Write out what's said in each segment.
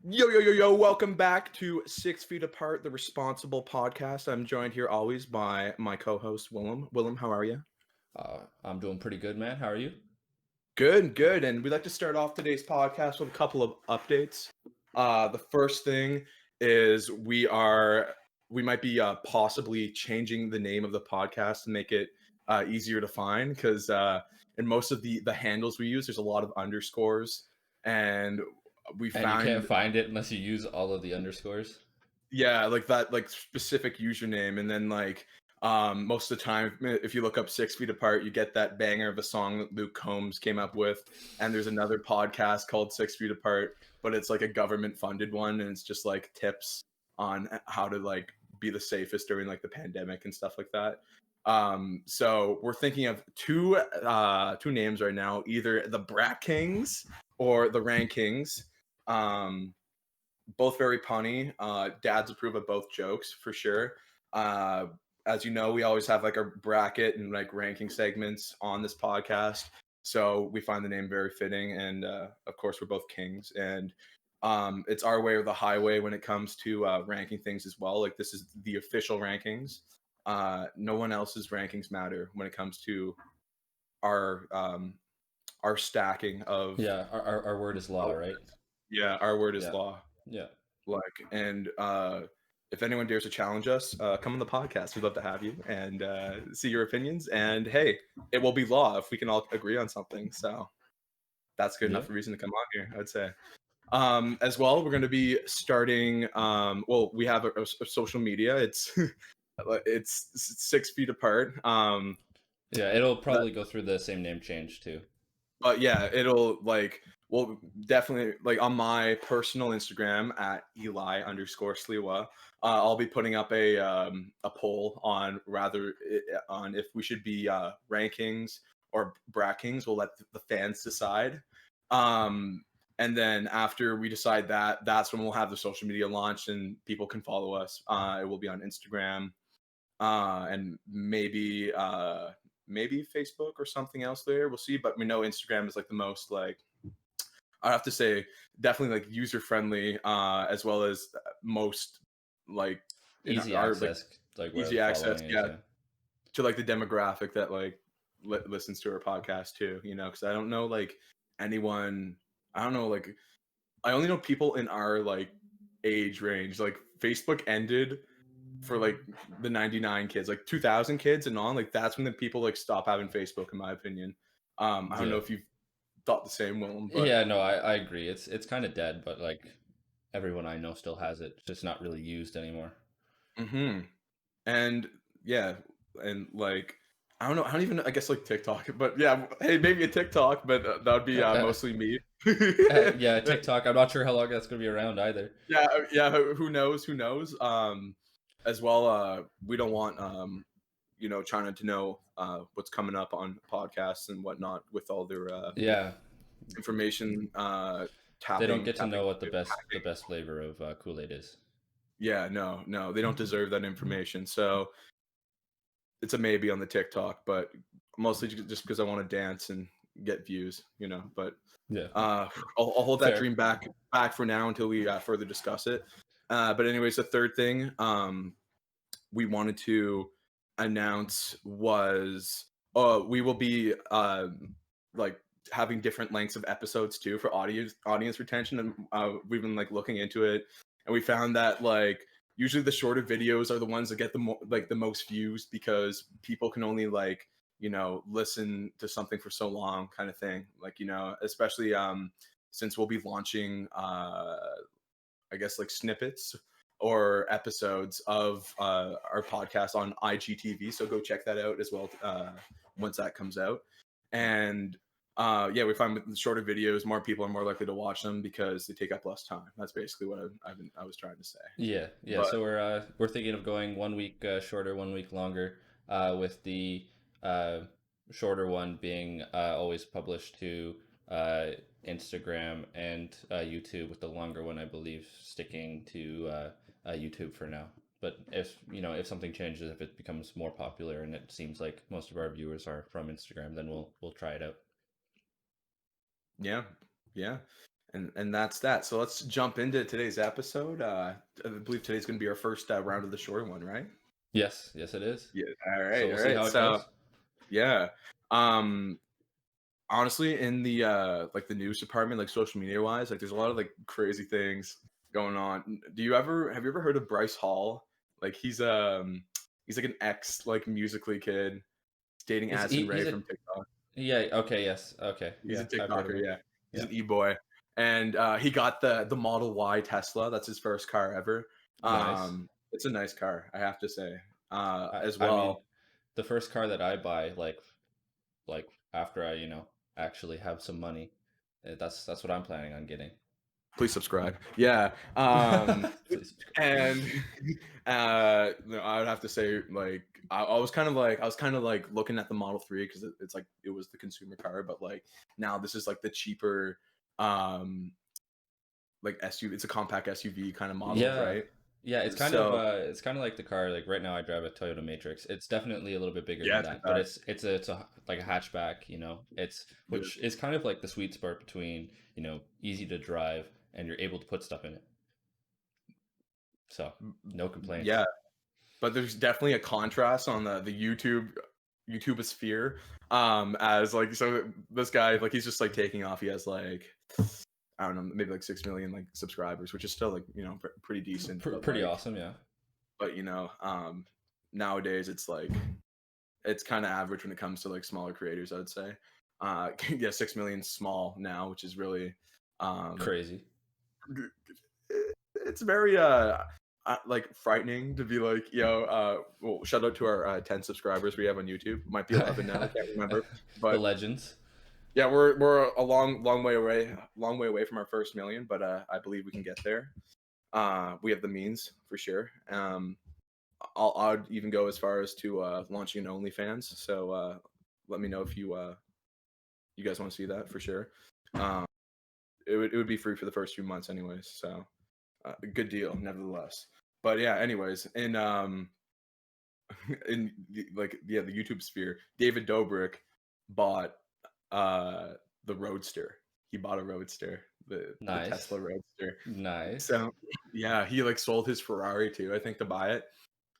Yo, welcome back to 6 Feet Apart, the Responsible Podcast. I'm joined here always by my co-host, Willem. Willem, how are you? I'm doing pretty good, man. How are you? Good. And we'd like to start off today's podcast with a couple of updates. The first thing is we might be possibly changing the name of the podcast to make it easier to find because in most of the handles we use, there's a lot of underscores, and we And you can't found find it unless you use all of the underscores. yeah, like that like specific username, and then most of the time if you look up 6 Feet Apart, you get that banger of a song that Luke Combs came up with, and there's another podcast called 6 Feet Apart, but it's like a government funded one, and it's just like tips on how to like be the safest during like the pandemic and stuff like that. So we're thinking of two names right now, either the Brat Kings or the Rankings. Both very punny. Dads approve of both jokes for sure. Uh, as you know, we always have like a bracket and like ranking segments on this podcast, so we find the name very fitting. And of course, we're both kings, and it's our way or the highway when it comes to ranking things as well. Like this is the official rankings. No one else's rankings matter when it comes to our um, our stacking of. Yeah, our word is law, right? Yeah, our word is Yeah, law. yeah, And if anyone dares to challenge us, come on the podcast. We'd love to have you and see your opinions. And hey, it will be law if we can all agree on something. So that's good yeah. enough reason to come on here, I'd say. As well, we're going to be starting. Well, we have a social media. It's it's 6 feet apart. Yeah, it'll probably go through the same name change too. But yeah, it'll like well definitely like on my personal Instagram at Eli_Sliwa. I'll be putting up a poll on on if we should be rankings or brackings. We'll let the fans decide. Um, and then after we decide that, that's when we'll have the social media launched and people can follow us. It will be on Instagram, and maybe Facebook or something else there. We'll see, but we know Instagram is like the most like I have to say definitely like user friendly, as well as most like in Easy our like access, like where the easy access, following is. yeah, Yeah, to like the demographic that like listens to our podcast too. Because I don't know like anyone. I don't know like I only know people in our like age range. Like Facebook ended for like the 99 kids, like 2000 kids and on, like that's when the people like stop having Facebook in my opinion. I don't know yeah, if you've thought the same, Willem, but yeah. No, I agree. It's kind of dead, but like everyone I know still has it. It's just not really used anymore. hmm and yeah, and like I don't even I guess like TikTok, but yeah, hey, maybe a TikTok, but that would be mostly me. Yeah, TikTok. I'm not sure how long that's gonna be around either. Yeah, who knows, as well. We don't want China to know what's coming up on podcasts and whatnot with all their Yeah, information they don't tapping get to tapping know what the best hacking. flavor of Kool-Aid is. Yeah, no, they don't deserve that information, so it's a maybe on the TikTok, but mostly just because I want to dance and get views. But Yeah, uh I'll hold that fair. dream back for now until we further discuss it. But anyways, the third thing we wanted to announce was we will be like having different lengths of episodes too for audience retention, and we've been like looking into it, and we found that like usually the shorter videos are the ones that get the most views because people can only like listen to something for so long kind of thing, like especially since we'll be launching I guess like snippets or episodes of our podcast on IGTV. So go check that out as well once that comes out. And yeah, we find with the shorter videos, more people are more likely to watch them because they take up less time. That's basically what I was trying to say. Yeah. But So we're thinking of going 1 week shorter, 1 week longer, with the uh, shorter one being always published to uh, Instagram and YouTube, with the longer one, I believe, sticking to YouTube for now. But if something changes, if it becomes more popular, and it seems like most of our viewers are from Instagram, then we'll try it out. yeah, yeah. And that's that. So let's jump into today's episode. I believe today's going to be our first round of the short one, right? Yes, yes, it is. Yeah. So All we'll see right. how it So goes. yeah. Um, honestly, in the like the news department, like social media wise, like there's a lot of like crazy things going on. Have you ever heard of Bryce Hall? Like he's like an ex like musically kid dating Is Addison he's Ray a from TikTok. yeah, okay, yes, okay, He's a yeah, I've heard of TikToker, him. yeah. He's Yeah, an e-boy. And he got the Model Y Tesla. That's his first car ever. nice. It's a nice car, I have to say. As I mean, well. the first car that I buy, like after I actually have some money, that's what I'm planning on getting. Please subscribe. Yeah. Please. And no, I would have to say like I was kind of like looking at the Model 3 because it's like it was the consumer car, but like now this is like the cheaper um like SUV. It's a compact SUV kind of model, Yeah. right? Yeah, So it's kind of like the car, like right now I drive a Toyota Matrix. It's definitely a little bit bigger yeah, than it's that, a but fact. it's a like a hatchback, you know. It's Yeah. which is kind of like the sweet spot between, easy to drive and you're able to put stuff in it. So, no complaints. Yeah, but there's definitely a contrast on the YouTube sphere. As like so this guy like he's just like taking off. He has like I don't know, maybe like 6 million like subscribers, which is still like pretty decent. Pretty awesome, yeah. But nowadays it's like it's kind of average when it comes to like smaller creators. I would say, yeah, 6 million small now, which is really um Crazy. it's very like frightening to be like well shout out to our 10 subscribers we have on YouTube. Might be 11 now, I can't remember, The but legends. yeah, we're a long way away from our first million, but I believe we can get there. We have the means for sure. I'd even go as far as to launching an OnlyFans, so let me know if you guys want to see that for sure. um it would be free for the first few months anyways, so a good deal nevertheless. But yeah, anyways, in the YouTube sphere, David Dobrik bought the Roadster. He bought a Roadster, the Nice. Tesla Roadster. Nice. So yeah, he like sold his Ferrari too, I think, to buy it.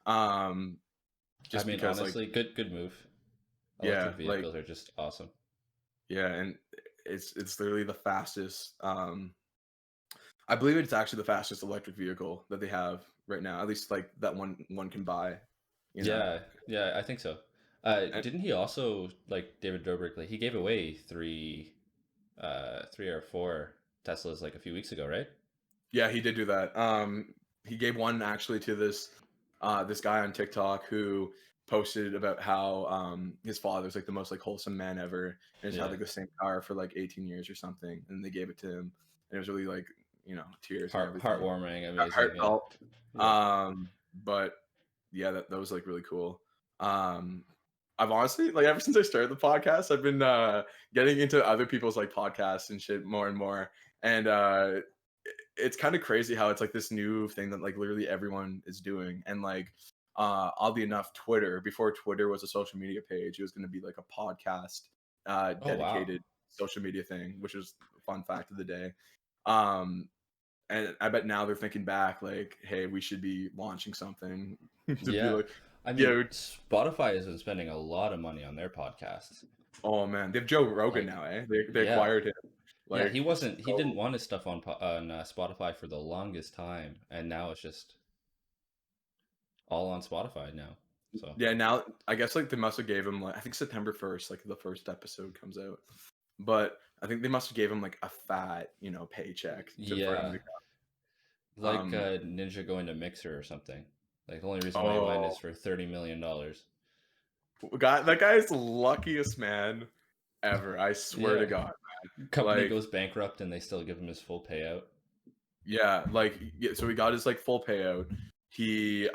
Um, I just mean, because like honestly, good move. yeah, Electric like vehicles are just awesome. yeah, and it's literally the fastest. I believe it's actually the fastest electric vehicle that they have right now. At least like that one can buy. You know, Yeah, yeah, I think so. and Didn't he also like David Dobrik? Like he gave away three or four Teslas like a few weeks ago, right? yeah, he did do that. He gave one actually to this guy on TikTok who posted about how his father's like the most like wholesome man ever, and he's had Yeah, like the same car for like 18 years or something, and they gave it to him, and it was really like tears and everything. heartwarming, amazing. Yeah, Heartfelt. yeah, But yeah, that was like really cool. I've honestly like ever since I started the podcast, I've been getting into other people's like podcasts and shit more and more, and it's kind of crazy how it's like this new thing that like literally everyone is doing. And like oddly enough, Twitter, before Twitter was a social media page, it was going to be like a podcast Oh wow. dedicated social media thing, which is a fun fact of the day. um and I bet now they're thinking back like, hey, we should be launching something to be Yeah. like, I mean, yo, Spotify has been spending a lot of money on their podcasts. oh man, they have Joe Rogan Like, now, eh? They yeah, acquired him. yeah. Like, He didn't so want his stuff on Spotify for the longest time, and now it's just all on Spotify now. So yeah, now I guess like they must have gave him like I think September 1st, like the first episode comes out. But I think they must have gave him like a fat, paycheck for him yeah, to like um Ninja going to Mixer or something. Like the only reason why he went is oh for $30 million. that guy is the luckiest man ever. I swear to Yeah, God. company Like, goes bankrupt and they still give him his full payout. yeah, like yeah, so he got his like full payout. He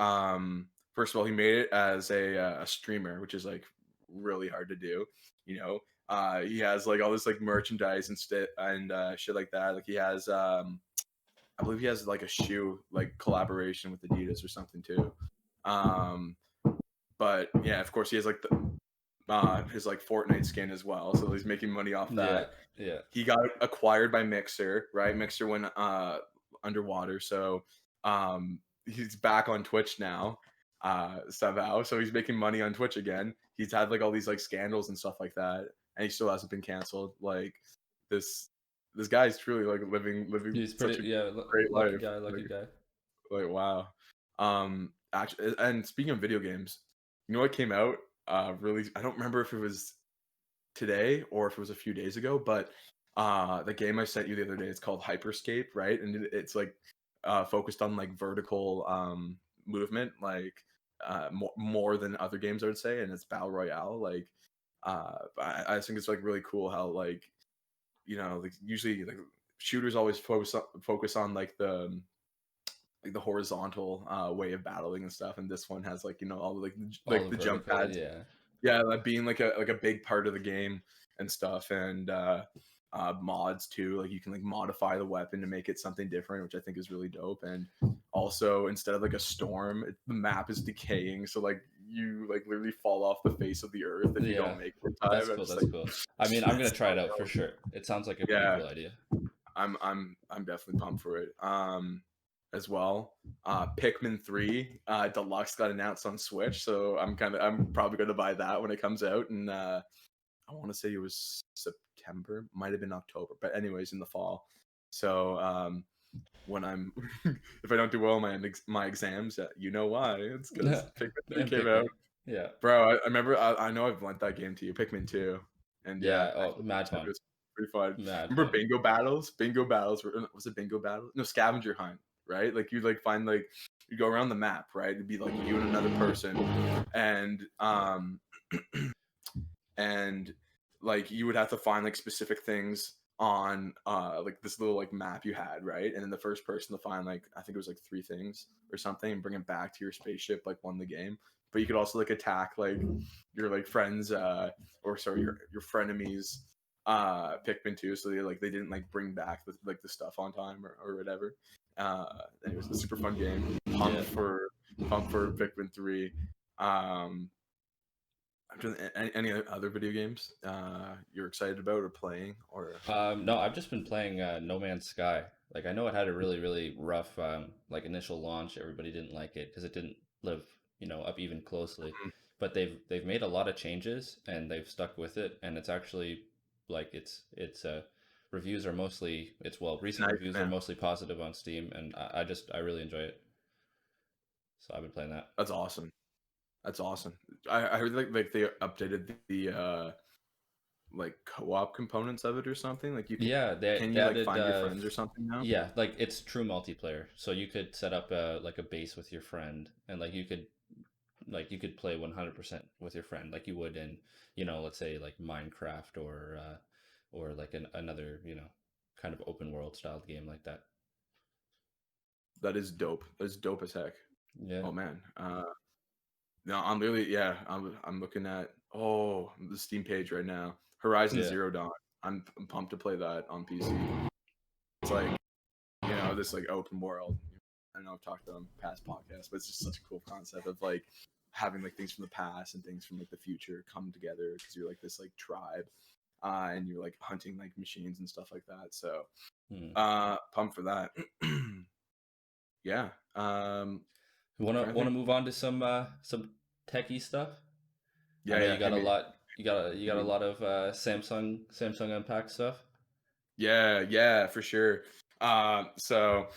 first of all he made it as a streamer, which is like really hard to do, you know. He has like all this like merchandise and shit like that. Like he has I believe he has like a shoe like collaboration with Adidas or something too. Um but yeah, of course he has like his like Fortnite skin as well, so he's making money off Yeah, that. yeah. He got acquired by Mixer, right? Mixer went underwater, so he's back on Twitch now, somehow. So he's making money on Twitch again. He's had like all these like scandals and stuff like that, and he still hasn't been canceled. Like this this guy is truly like living He's such a pretty, yeah, great lucky life. guy, lucky guy. Like wow. Actually, and speaking of video games, you know what came out? Really, I don't remember if it was today or if it was a few days ago, but the game I sent you the other day, it's called Hyperscape, right? And it's like focused on like vertical movement, like more than other games I would say, and it's battle royale. Like I think it's like really cool how like like usually like shooters always focus on like the horizontal way of battling and stuff, and this one has like all like All like the the jump vertical, pads, yeah. yeah, like being like a big part of the game and stuff, and mods too. Like you can like modify the weapon to make it something different, which I think is really dope. And also, instead of like a storm, the map is decaying, so like you like literally fall off the face of the earth if you Yeah, don't make it in time. that's I'm cool. just That's like, cool. I mean, I'm gonna it's try so it out for dope. sure. It sounds like a pretty Yeah, cool idea. I'm definitely pumped for it. As well. Pikmin 3 Deluxe got announced on Switch, so I'm probably gonna buy that when it comes out. And I want to say it was September, might have been October, but anyways, in the fall. So when I'm if I don't do well in my exams, you know why? It's because Pikmin 3 And came out, Pikmin, yeah, bro. I remember. I know I've lent that game to you, Pikmin 2, and yeah, yeah. Oh, mad it fun, was pretty fun. mad Remember fun. bingo battles? Bingo battles was it bingo battle? No, scavenger hunt, right? Like you'd like find like you go around the map, right? It'd be like you and another person, and and like you would have to find like specific things on like this little like map you had, right? And then the first person to find like I think it was like three things or something and bring it back to your spaceship like won the game. But you could also like attack like your like friends or sorry your frenemies Pikmin 2, so they didn't like bring back the stuff on time or whatever. It was a super fun game. Yeah. Pumped for Pikmin 3. um any other video games you're excited about or playing or No, I've just been playing No Man's Sky. Like I know it had a really, really rough like initial launch. Everybody didn't like it because it didn't live, up even closely. But they've made a lot of changes and they've stuck with it, and it's actually like it's reviews are mostly recent nice, reviews are man. mostly positive on Steam, and I really enjoy it. So I've been playing that. That's awesome. That's awesome. I heard like they updated the like co-op components of it or something. Like Yeah, can they you like added find your friends or something now? yeah, like it's true multiplayer. So you could set up a like a base with your friend, and you could play 100% with your friend like you would in, let's say like Minecraft or like another, kind of open world styled game like that. That is dope. That's dope as heck. Yeah. Oh man. No, I'm really I'm looking at the Steam page right now. Horizon Yeah. Zero Dawn. I'm pumped to play that on PC. It's like this like open world. I know I've talked on past podcasts, but it's just such a cool concept of like having like things from the past and things from like the future come together because you're like this like tribe, and you're like hunting like machines and stuff like that. So, pumped for that. Yeah. Want to Trying to think. move on to some techie stuff? I Yeah, know yeah. you got Hit a me. lot you got a lot of Samsung Unpacked stuff. Yeah, yeah, for sure. So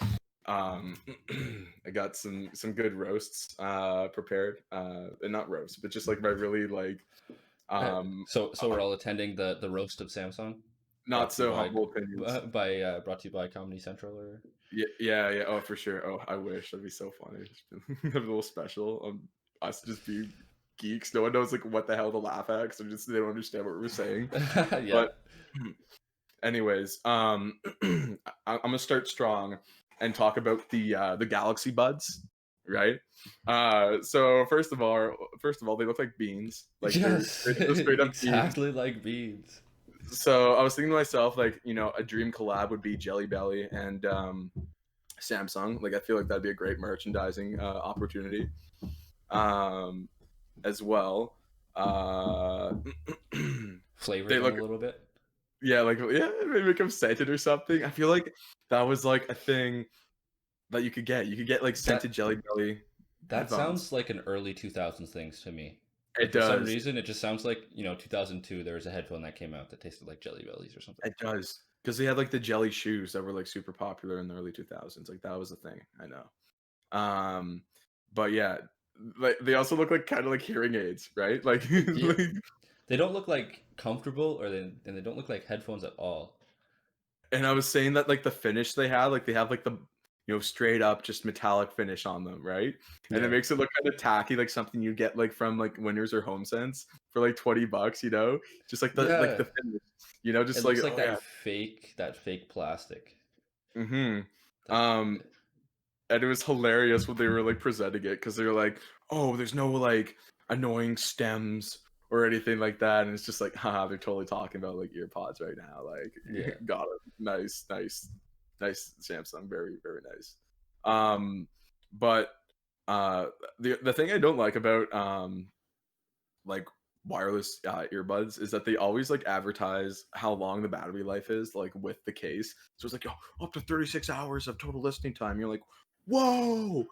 I got some good roasts prepared. And not roasts, but just like my really like So we're all attending the roast of Samsung, not so humble opinions. brought to you by Comedy Central or Yeah, yeah, yeah. Oh, for sure. Oh, I wish that'd be so funny. Have a little special. Us just be geeks. No one knows like what the hell to laugh at because they don't understand what we're saying. yeah. But anyways, I'm gonna start strong and talk about the Galaxy Buds, right? So first of all, they look like beans. Like Yes, they're straight up beans. exactly like beans. So I was thinking to myself, like, a dream collab would be Jelly Belly and Samsung. Like, I feel like that'd be a great merchandising opportunity, as well. uh Flavor they them a look, little bit. yeah, like, yeah, maybe make them scented or something. I feel like that was like a thing that you could get. You could get like scented That Jelly Belly that headphones. sounds like an early 2000s things to me. Like It for some does. reason, it just sounds like 2002. There was a headphone that came out that tasted like Jelly Bellies or something. It does. Because they had like the jelly shoes that were like super popular in the early 2000s. Like that was a thing. I know. But yeah, like they also look like kind of like hearing aids, right? Like, Yeah, like, they don't look like comfortable, and they don't look like headphones at all. and I was saying that like the finish they had, like they have like the straight up just metallic finish on them, right? And it Yeah, makes it look kind of tacky, like something you get like from like Winners or Home Sense for like $20, just like the yeah. finish, It just like looks like oh yeah. that fake plastic. Mm-hmm. That Um, and it was hilarious when they were like presenting it because they were like, "Oh, there's no like annoying stems or anything like that," and it's just like, haha, they're totally talking about like ear pods right now. Like, yeah, got it, nice, nice, nice Samsung, very, very nice. Um, but the thing I don't like about like wireless earbuds is that they always like advertise how long the battery life is like with the case, so it's like, oh, up to 36 hours of total listening time. You're like, whoa,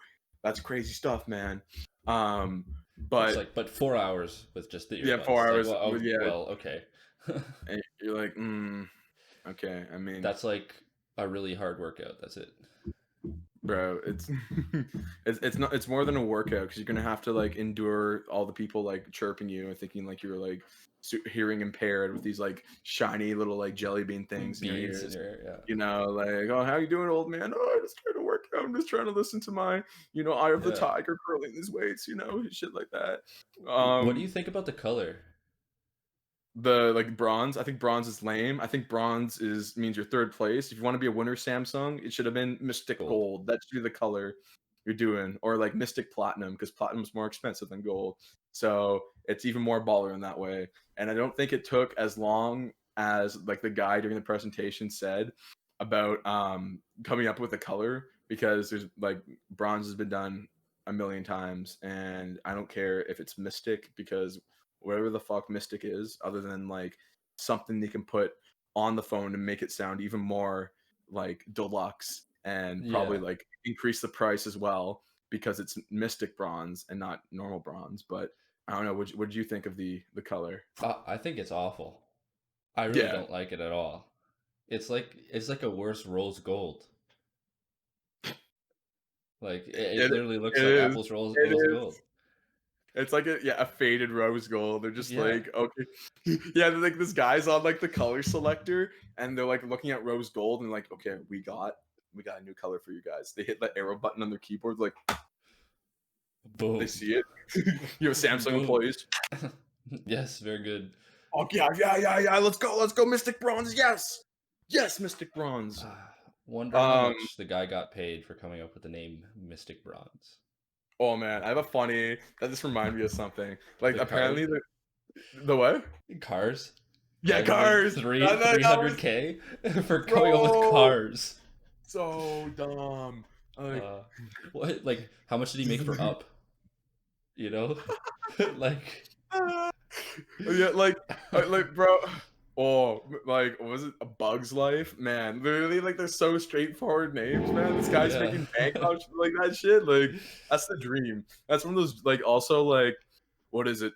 that's crazy stuff, man. it's But like, but 4 hours with just the yeah, earbuds. four It's like, hours well, with, oh, yeah, well, okay. and you're like, okay, I mean, That's like a really hard workout. That's it. bro, it's it's not, it's more than a workout because you're gonna have to like endure all the people like chirping you and thinking like you're like hearing impaired with these like shiny little like jelly bean things in your Beads in ears. your ear, yeah. Like, oh, how you doing, old man? Oh, I'm just trying to work out. I'm just trying to listen to my Eye of the Yeah. Tiger curling his weights, shit like that. What do you um think about the color? the like bronze, I think bronze is lame. I think bronze is means you're third place. If you want to be a winner Samsung, it should have been Mystic Gold. Gold. That should be the color you're doing, or like Mystic Platinum, because platinum is more expensive than gold, so it's even more baller in that way. And I don't think it took as long as like the guy during the presentation said about coming up with a color, because there's like bronze has been done a million times, and I don't care if it's Mystic, because whatever the fuck Mystic is, other than like something they can put on the phone to make it sound even more like deluxe, and probably Yeah. like increase the price as well because it's Mystic bronze and not normal bronze. But I don't know. What did you think of the color? I think it's awful. I really Yeah, don't like it at all. It's like a worse rose gold. Like it it literally looks it like is. Apple's It rose is. gold. It's like a faded rose gold. They're just Yeah. like, okay, yeah. They're like, this guy's on like the color selector, and they're like looking at rose gold and like, okay, we got a new color for you guys. They hit the arrow button on their keyboard, like they Boom. see it. Samsung Boom. employees. Yes, very good. Oh yeah, yeah, yeah, yeah. Let's go, Mystic Bronze. Yes, yes, Mystic Bronze. Wonder how Um. much the guy got paid for coming up with the name Mystic Bronze. Oh man, I have a funny that just reminded me of something. Like The car apparently the what? cars. The Yeah, guy got paid cars. three That three was, hundred k for coming up with bro, cars. so dumb. Like, Uh, what? Like, how much did he make for Up? You know, like, yeah, like, bro. Oh, like, what was it? A Bug's Life, man. Literally, like, they're so straightforward names, man. This guy's yeah, making bank off shit like that shit. Like, that's the dream. That's one of those, like, also like, what is it?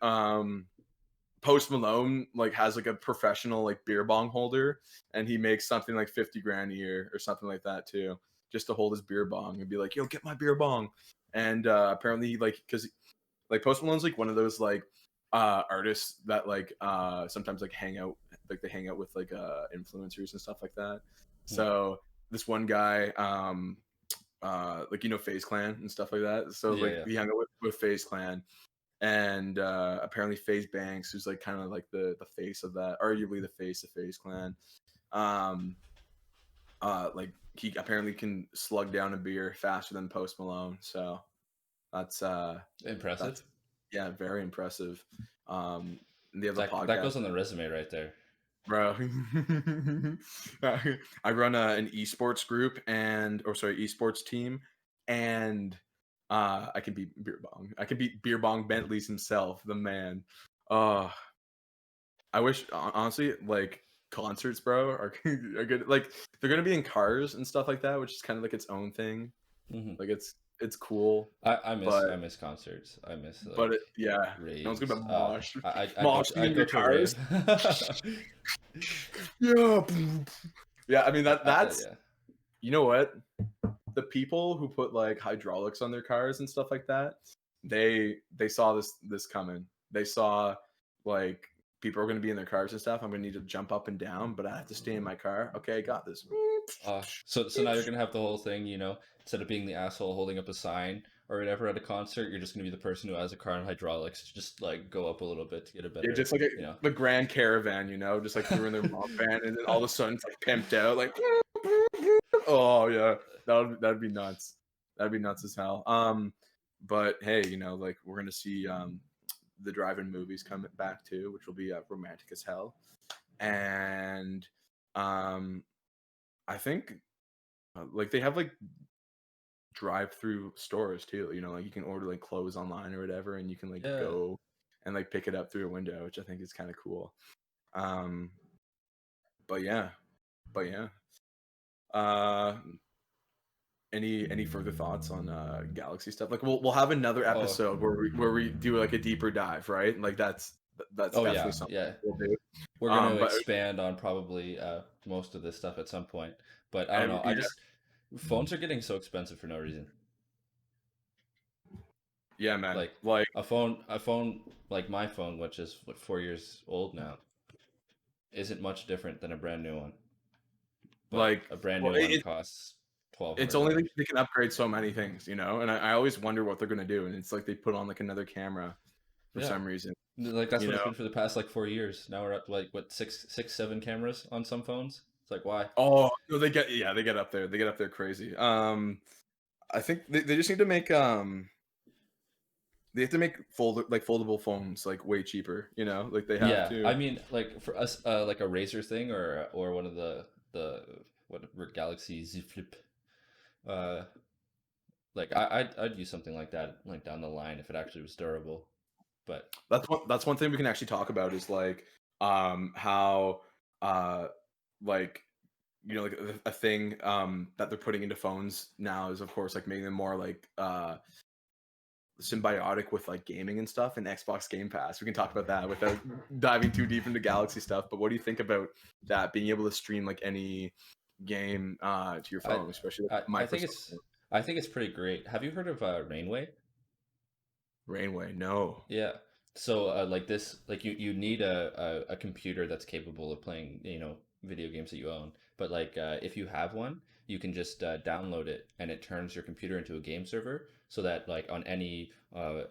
Post Malone like has like a professional like beer bong holder, and he makes something like 50 grand a year or something like that too, just to hold his beer bong and be like, yo, get my beer bong. And apparently like, because like Post Malone's like one of those like artists that like sometimes like they hang out with like influencers and stuff like that. Hmm. So this one guy like FaZe Clan and stuff like that, so Yeah, like yeah. he hung out with FaZe Clan. And apparently FaZe Banks, who's like kind of like the face of that, arguably the face of FaZe Clan, um like he apparently can slug down a beer faster than Post Malone. So that's Impressive. that's yeah, very impressive. And the other That podcast, goes on the resume right there. bro. I run an esports group, and or sorry, esports team, and I can beat beer bong. I can beat beer bong Bentley's himself, the man. Uh, I wish honestly, like concerts, bro, are good. Like they're gonna be in cars and stuff like that, which is kind of like its own thing. Hmm. Like it's cool, I but miss concerts. I miss but like it, yeah, no one's gonna raves. mosh, moshing I'd in go your to a rave. cars. Yeah, yeah. I mean that's Yeah. you know what the people who put like hydraulics on their cars and stuff like that, they saw this coming. They saw like people are going to be in their cars and stuff. I'm going to need to jump up and down, but I have to stay in my car. Okay, I got this. So now you're gonna have the whole thing, instead of being the asshole holding up a sign or whatever at a concert, you're just gonna be the person who has a car in hydraulics, just like go up a little bit to get a You're better, just like you know. the Grand Caravan, just like through in their mom van, and then all of a sudden it's like pimped out, like oh yeah, that'd be nuts. That'd be nuts as hell. But hey, like we're gonna see the drive-in movies coming back too, which will be romantic as hell. And um, I think like they have like drive-through stores too. Like you can order like clothes online or whatever, and you can like Yeah. go and like pick it up through a window, which I think is kind of cool. Um, but yeah, but yeah. Uh, any further thoughts on Galaxy stuff? Like we'll have another Oh, episode where we do like a deeper dive, right? Like that's oh definitely yeah, something yeah. we'll do. We're gonna But expand on probably most of this stuff at some point. But I don't and know. I just phones are getting so expensive for no reason. yeah, man. Like Like a phone like my phone, which is what 4 years old now, isn't much different than a brand new one. But like a brand well, new one costs twelve it's hundred only dollars. they can upgrade so many things, and I always wonder what they're gonna do, and it's like they put on like another camera for Yeah, some reason, like that's you what it's know. been for the past like 4 years. Now we're at like what six, seven cameras on some phones. It's like why? Oh no, they get up there, crazy. I think they just need to make they have to make foldable phones like way cheaper, like they have Yeah, to. I mean, like for us, like a Razer thing or one of the whatever Galaxy Z Flip. Uh, like I'd use something like that like down the line if it actually was durable. But That's one thing we can actually talk about is like how uh like like a thing that they're putting into phones now is of course like making them more like symbiotic with like gaming and stuff and Xbox Game Pass. We can talk about that without diving too deep into Galaxy stuff, but what do you think about that being able to stream like any game to your I phone, especially I, like I think Microsoft it's I think it's pretty great. Have you heard of Rainway? Rainway? No. Yeah. So like this, like you need a computer that's capable of playing, video games that you own. But like if you have one, you can just download it and it turns your computer into a game server so that like on any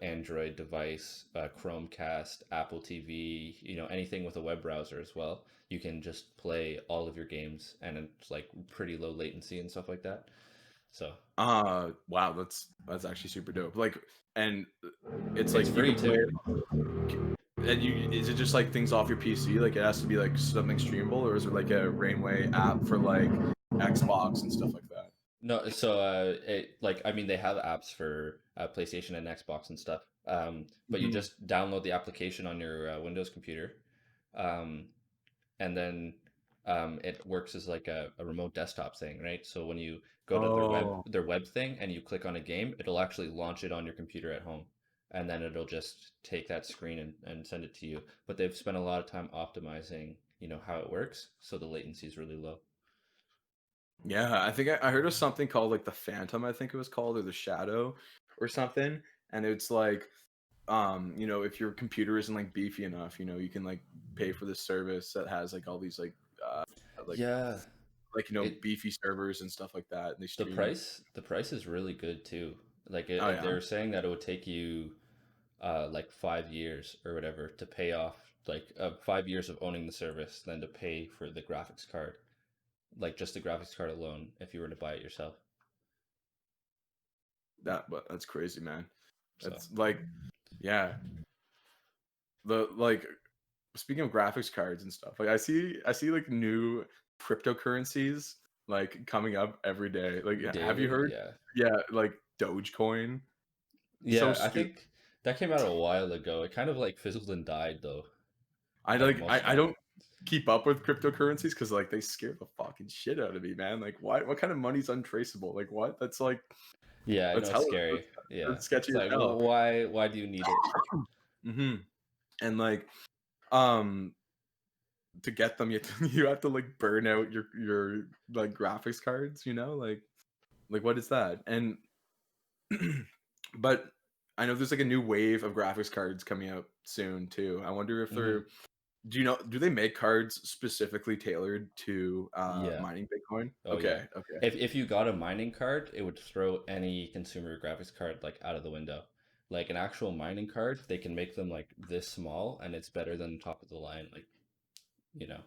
Android device, Chromecast, Apple TV, anything with a web browser as well, you can just play all of your games and it's like pretty low latency and stuff like that. So Wow, that's actually super dope. Like, and it's it's like you free can play too. it, and is it just like things off your PC? Like it has to be like something streamable, or is it like a Rainway app for like Xbox and stuff like that? No, so like I mean they have apps for PlayStation and Xbox and stuff. But you Mhm. just download the application on your Windows computer, um, and then it works as like a remote desktop thing, right? So when you go to Oh, their web thing and you click on a game, it'll actually launch it on your computer at home, and then it'll just take that screen and send it to you. But they've spent a lot of time optimizing, how it works, so the latency is really low. yeah. I think I heard of something called like the Phantom. I think it was called, or the Shadow, or something. And it's like, if your computer isn't like beefy enough, you can like pay for this service that has like all these uh like Yeah, it beefy servers and stuff like that, and they The stream. price is really good too. Like Oh yeah. they're saying that it would take you like 5 years or whatever to pay off like 5 years of owning the service, then to pay for the graphics card, like just the graphics card alone, if you were to buy it yourself. But that's crazy, man. So That's like, yeah. The like speaking of graphics cards and stuff, like I see like new cryptocurrencies like coming up every day. Like have you daily, heard? yeah, Yeah, like Dogecoin. So yeah. I stupid. think That came out a while ago. It kind of like fizzled and died though, I like like most of I it. don't keep up with cryptocurrencies because like they scare the fucking shit out of me, man. Like what kind of money's untraceable? Like what? That's like Yeah, I that's know it's hella scary. Yeah, that's sketchy it's as like, hell. why do you need it? Hmm. And like um to get them you have to like burn out your like graphics cards, you know? Like what is that? And but I know there's like a new wave of graphics cards coming out soon too. I wonder if Hmm. they're do they make cards specifically tailored to Yeah. mining Bitcoin? Oh yeah. Okay, okay. If you got a mining card, it would throw any consumer graphics card like out of the window. Like an actual mining card, they can make them like this small, and it's better than top of the line. Like, you know,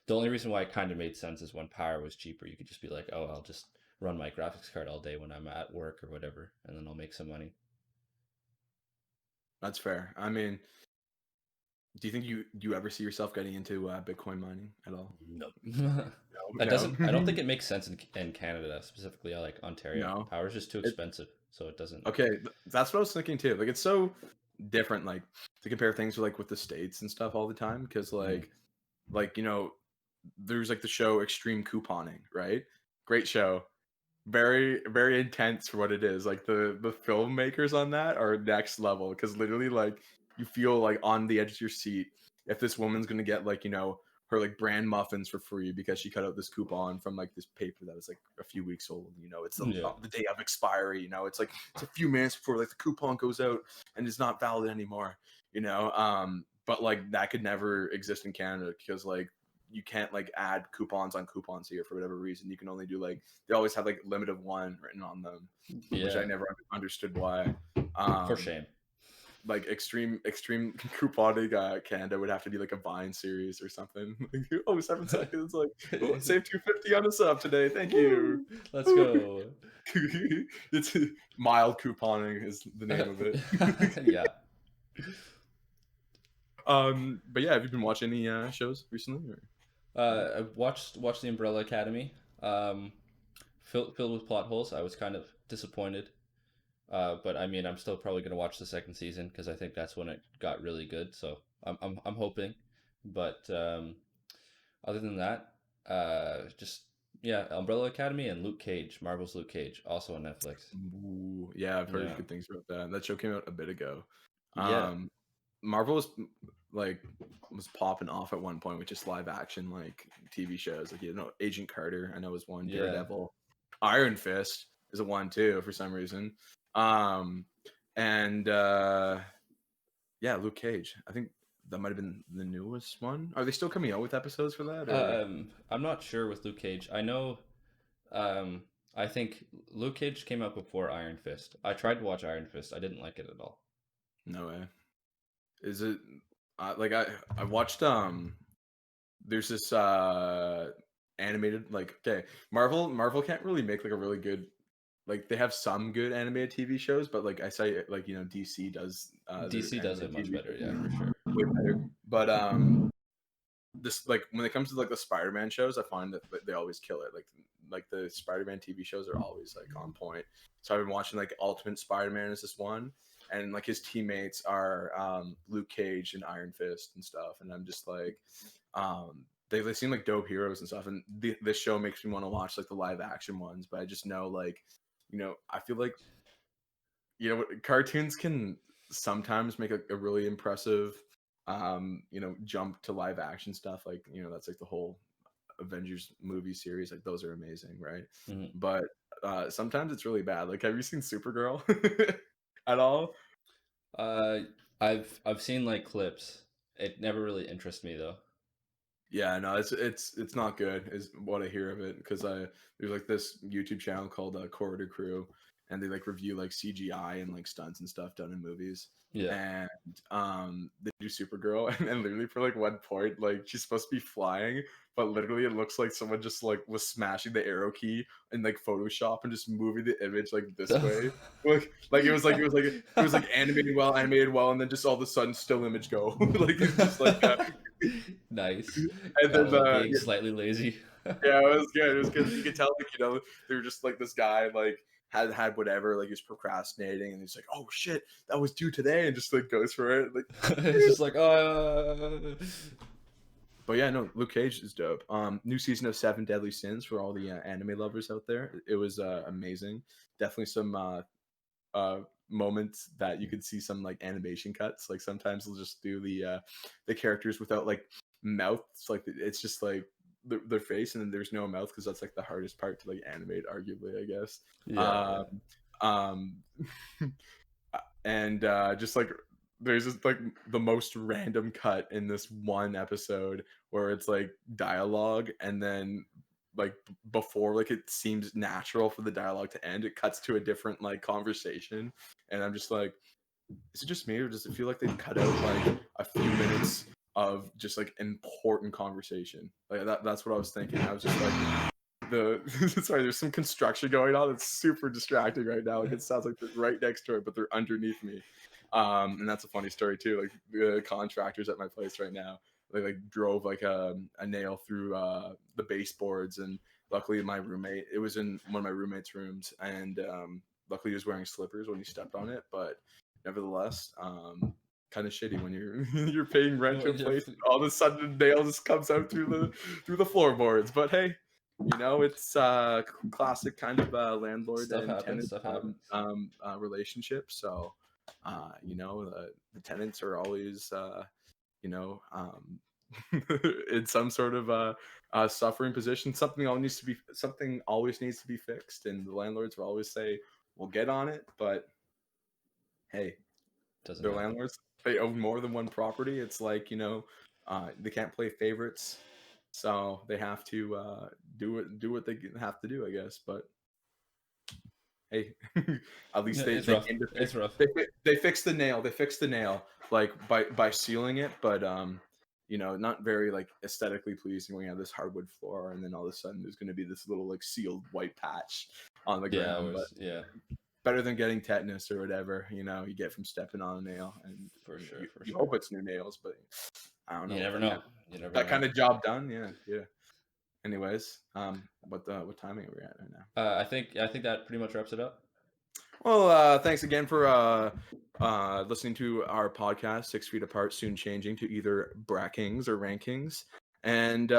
the only reason why it kind of made sense is when power was cheaper. You could just be like, oh, I'll just run my graphics card all day when I'm at work or whatever, and then I'll make some money. That's fair. I mean, do you think you ever see yourself getting into Bitcoin mining at all? No. That No, doesn't, I don't think it makes sense in Canada, specifically like Ontario. no. Power's just too It, expensive, so it doesn't. okay, that's what I was thinking too. Like it's so different, like to compare things with like with the states and stuff all the time, because Mhm. like there's like the show Extreme Couponing, right? Great show, very intense for what it is. Like the filmmakers on that are next level because literally like you feel like on the edge of your seat if this woman's gonna get like her like brand muffins for free because she cut out this coupon from like this paper that was like a few weeks old. It's Yeah. the day of expiry. It's like it's a few minutes before like the coupon goes out and it's not valid anymore. But like that could never exist in Canada because like you can't like add coupons on coupons here for whatever reason. You can only do like they always have like limit of one written on them, which I Yeah. never understood why. For Um, shame. like extreme couponing, Canada would have to be like a Vine series or something. Like, oh, 7 seconds, like oh, save 250 on a sub today, thank you. Woo! Let's go. It's mild couponing is the name of it. Yeah. But yeah, have you been watching any shows recently? Or I've watched the Umbrella Academy. Um, filled with plot holes. I was kind of disappointed. But I mean, I'm still probably gonna watch the second season because I think that's when it got really good. So I'm hoping. But other than that, just yeah, Umbrella Academy and Luke Cage, Marvel's Luke Cage, also on Netflix. Ooh, yeah, I've heard Yeah. good things about that. That show came out a bit ago. Yeah. Um, Marvel like was popping off at one point with just live action like TV shows. Like Agent Carter, I know was one. Yeah. Daredevil, Iron Fist is a one too for some reason. Um, and yeah, Luke Cage. I think that might have been the newest one. Are they still coming out with episodes for that or I'm not sure with Luke Cage. I know. Um, I think Luke Cage came out before Iron Fist. I tried to watch Iron Fist. I didn't like it at all. no way? Is it like I watched there's this animated like okay Marvel can't really make like a really good like they have some good animated TV shows but like I say like DC does their DC does animated it much TV better. Yeah, shows for sure. way better but this like when it comes to like the Spider-Man shows I find that they always kill it like the Spider-Man TV shows are always like on point. So I've been watching like Ultimate Spider-Man is this one and like his teammates are Luke Cage and Iron Fist and stuff and I'm just like they seem like dope heroes and stuff and this show makes me want to watch like the live action ones but I just know like I feel like cartoons can sometimes make a really impressive jump to live action stuff like that's like the whole Avengers movie series like those are amazing, right? Mhm. But sometimes it's really bad. Like have you seen Supergirl at all? Uh, I've seen like clips. It never really interests me though. Yeah, no, it's not good, is what I hear of it. Because there's like this YouTube channel called Corridor Crew, and they like review like CGI and like stunts and stuff done in movies. Yeah. And they do Supergirl, and literally for like one point, like she's supposed to be flying, but literally it looks like someone just like was smashing the arrow key in like Photoshop and just moving the image like this way. Like it was like animated well, and then just all of a sudden still image go. Like it's just like Nice. and Gotta then love being slightly lazy. yeah, it was good. It was good. You could tell, like, they were just like this guy, like had whatever, like he was procrastinating, and he's like, "Oh shit, that was due today," and just like goes for it. Like, It's just like, but yeah, no, Luke Cage is dope. New season of Seven Deadly Sins for all the anime lovers out there. It was amazing. Definitely some moments that you could see some like animation cuts. Like sometimes they'll just do the characters without like mouths. Like it's just like their face, and then there's no mouth because that's like the hardest part to like animate, arguably, I guess. yeah. Um, and just like there's just like the most random cut in this one episode where it's like dialogue, and then like before like it seems natural for the dialogue to end, it cuts to a different like conversation, and I'm just like, is it just me, or does it feel like they cut out like a few minutes of just like important conversation? Like that's what I was thinking. I was just like, sorry, there's some construction going on. It's super distracting right now. Like it sounds like they're right next to it, but they're underneath me. And that's a funny story too. Like the contractors at my place right now, they like drove like a nail through the baseboards, and luckily my roommate, it was in one of my roommate's rooms, and luckily he was wearing slippers when he stepped on it. But nevertheless, kind of shitty when you're paying rent to a place, and all of a sudden a nail just comes out through the floorboards. But hey, you know, it's classic kind of landlord Stuff and happens. tenant Stuff happens. relationship. So, you know, the tenants are always, you know, in some sort of suffering position. Something always needs to be fixed, and the landlords will always say, "We'll get on it," but hey, Doesn't they're happen. landlords. They own more than one property. It's like, you know, they can't play favorites, so they have to do what they have to do, I guess. But hey, at least It's they rough. came to It's rough. they fixed the nail. They fixed the nail like by sealing it, but you know, not very like aesthetically pleasing when you have this hardwood floor, and then all of a sudden there's going to be this little like sealed white patch on the Yeah, ground. But yeah, better than getting tetanus or whatever, you know, you get from stepping on a nail. And for sure, for you sure. hope it's new nails, but I don't You know never if know. You never that know. kind of job done. Yeah. Anyways, what timing are we at right now? I think that pretty much wraps it up. Well, thanks again for listening to our podcast, 6 Feet Apart, soon changing to either Brackings or Rankings. And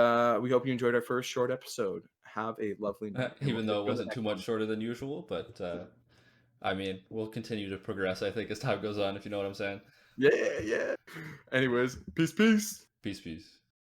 we hope you enjoyed our first short episode. Have a lovely night. And we'll Even see though it you on the wasn't too next much one. shorter than usual, but I mean, we'll continue to progress, I think, as time goes on, if you know what I'm saying. Yeah. Anyways, peace. Peace, peace.